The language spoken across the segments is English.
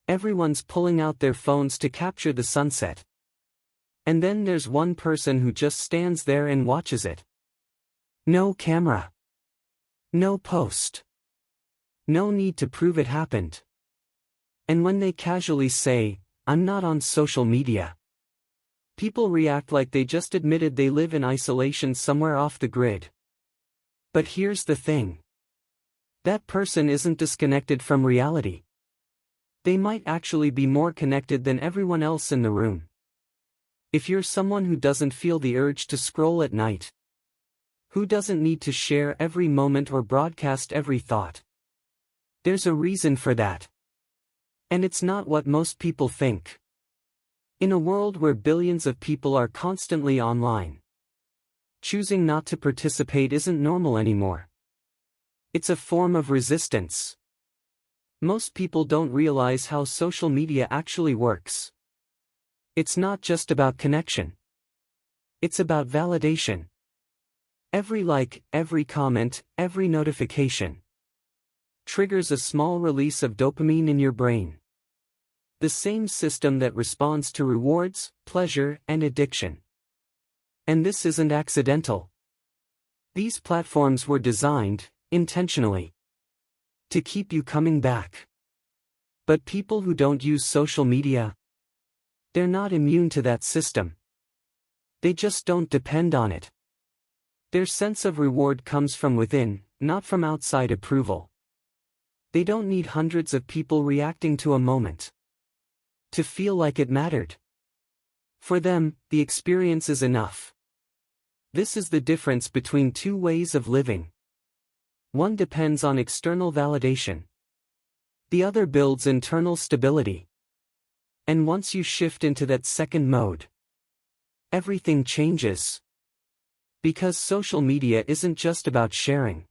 Everyone's pulling out their phones to capture the sunset. And then there's one person who just stands there and watches it. No camera. No post. No need to prove it happened. And when they casually say, "I'm not on social media," people react like they just admitted they live in isolation somewhere off the grid. But here's the thing. That person isn't disconnected from reality. They might actually be more connected than everyone else in the room. If you're someone who doesn't feel the urge to scroll at night, who doesn't need to share every moment or broadcast every thought, there's a reason for that. And it's not what most people think. In a world where billions of people are constantly online, choosing not to participate isn't normal anymore. It's a form of resistance. Most people don't realize how social media actually works. It's not just about connection. It's about validation. Every like, every comment, every notification triggers a small release of dopamine in your brain. The same system that responds to rewards, pleasure, and addiction. And this isn't accidental. These platforms were designed, intentionally, to keep you coming back. But people who don't use social media, they're not immune to that system. They just don't depend on it. Their sense of reward comes from within, not from outside approval. They don't need hundreds of people reacting to a moment to feel like it mattered. For them, the experience is enough. This is the difference between two ways of living. One depends on external validation. The other builds internal stability. And once you shift into that second mode, everything changes. Because social media isn't just about sharing.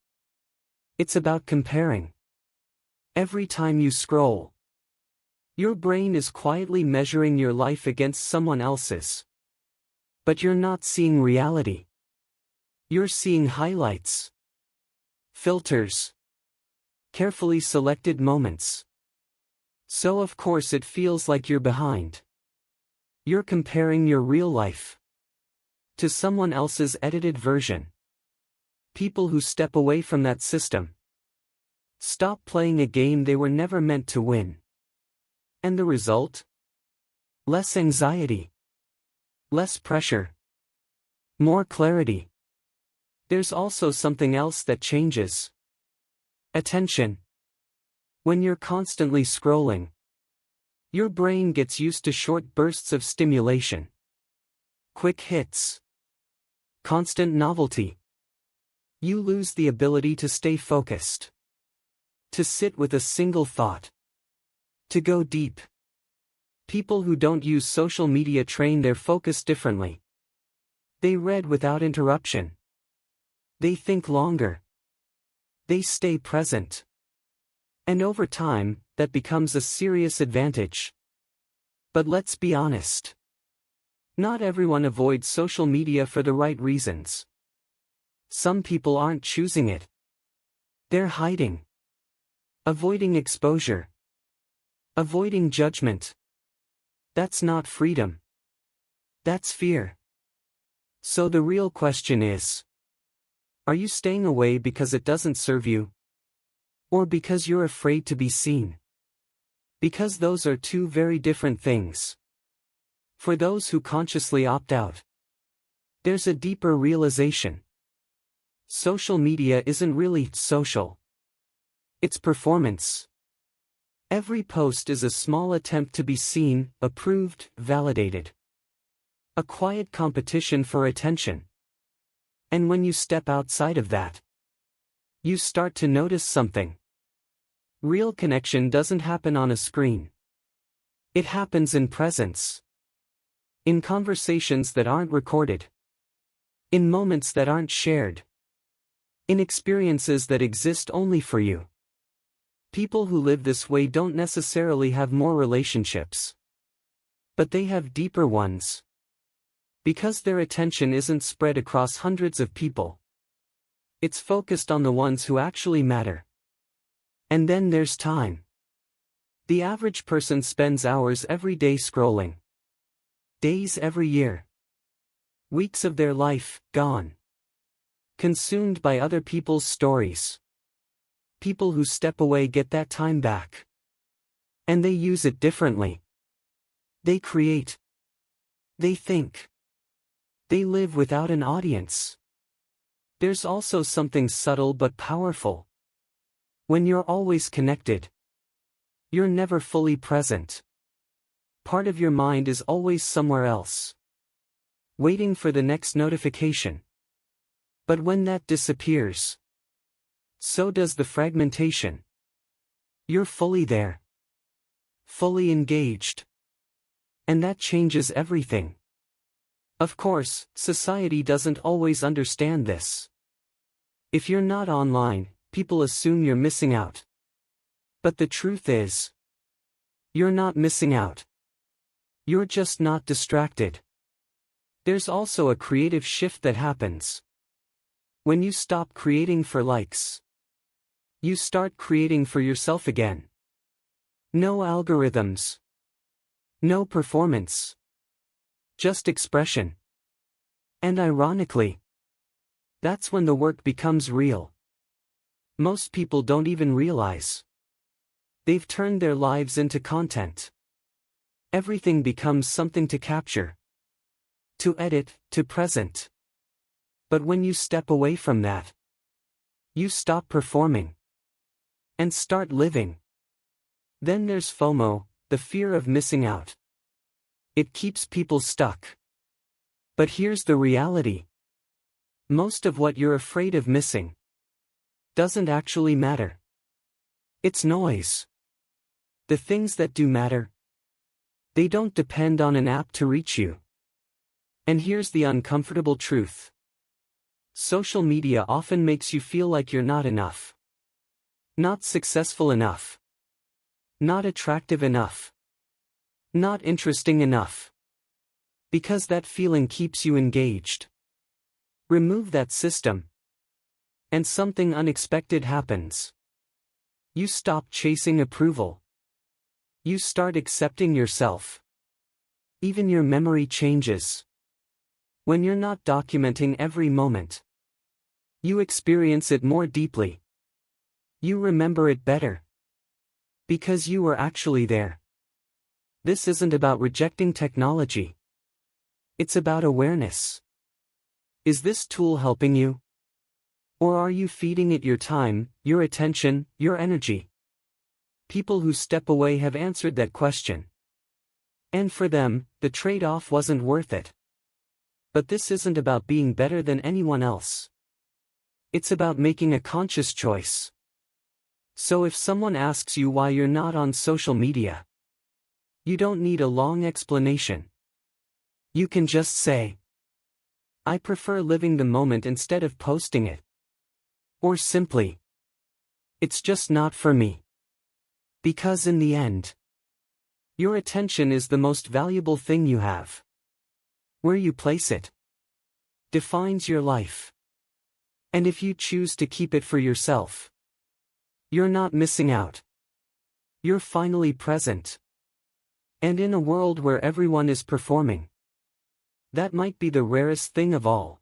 It's about comparing. Every time you scroll, your brain is quietly measuring your life against someone else's. But you're not seeing reality. You're seeing highlights, filters, carefully selected moments. So of course it feels like you're behind. You're comparing your real life to someone else's edited version. People who step away from that system stop playing a game they were never meant to win. And the result? Less anxiety. Less pressure. More clarity. There's also something else that changes. Attention. When you're constantly scrolling, your brain gets used to short bursts of stimulation. Quick hits. Constant novelty. You lose the ability to stay focused. To sit with a single thought. To go deep. People who don't use social media train their focus differently. They read without interruption. They think longer. They stay present. And over time, that becomes a serious advantage. But let's be honest. Not everyone avoids social media for the right reasons. Some people aren't choosing it. They're hiding. Avoiding exposure. Avoiding judgment. That's not freedom. That's fear. So the real question is, are you staying away because it doesn't serve you? Or because you're afraid to be seen? Because those are two very different things. For those who consciously opt out, there's a deeper realization. Social media isn't really social. It's performance. Every post is a small attempt to be seen, approved, validated. A quiet competition for attention. And when you step outside of that, you start to notice something. Real connection doesn't happen on a screen. It happens in presence. In conversations that aren't recorded. In moments that aren't shared. In experiences that exist only for you. People who live this way don't necessarily have more relationships. But they have deeper ones. Because their attention isn't spread across hundreds of people. It's focused on the ones who actually matter. And then there's time. The average person spends hours every day scrolling. Days every year. Weeks of their life, gone. Consumed by other people's stories. People who step away get that time back. And they use it differently. They create. They think. They live without an audience. There's also something subtle but powerful. When you're always connected, you're never fully present. Part of your mind is always somewhere else, waiting for the next notification. But when that disappears, so does the fragmentation. You're fully there, fully engaged. And that changes everything. Of course, society doesn't always understand this. If you're not online, people assume you're missing out. But the truth is, you're not missing out. You're just not distracted. There's also a creative shift that happens. When you stop creating for likes, you start creating for yourself again. No algorithms. No performance. Just expression. And ironically, that's when the work becomes real. Most people don't even realize. They've turned their lives into content. Everything becomes something to capture, to edit, to present. But when you step away from that, you stop performing and start living. Then there's FOMO, the fear of missing out. It keeps people stuck. But here's the reality. Most of what you're afraid of missing doesn't actually matter. It's noise. The things that do matter, they don't depend on an app to reach you. And here's the uncomfortable truth. Social media often makes you feel like you're not enough. Not successful enough. Not attractive enough. Not interesting enough. Because that feeling keeps you engaged. Remove that system, and something unexpected happens. You stop chasing approval. You start accepting yourself. Even your memory changes. When you're not documenting every moment, you experience it more deeply. You remember it better. Because you were actually there. This isn't about rejecting technology. It's about awareness. Is this tool helping you? Or are you feeding it your time, your attention, your energy? People who step away have answered that question. And for them, the trade-off wasn't worth it. But this isn't about being better than anyone else. It's about making a conscious choice. So if someone asks you why you're not on social media, you don't need a long explanation. You can just say, I prefer living the moment instead of posting it. Or simply, it's just not for me. Because in the end, your attention is the most valuable thing you have. Where you place it defines your life. And if you choose to keep it for yourself, you're not missing out. You're finally present. And in a world where everyone is performing, that might be the rarest thing of all.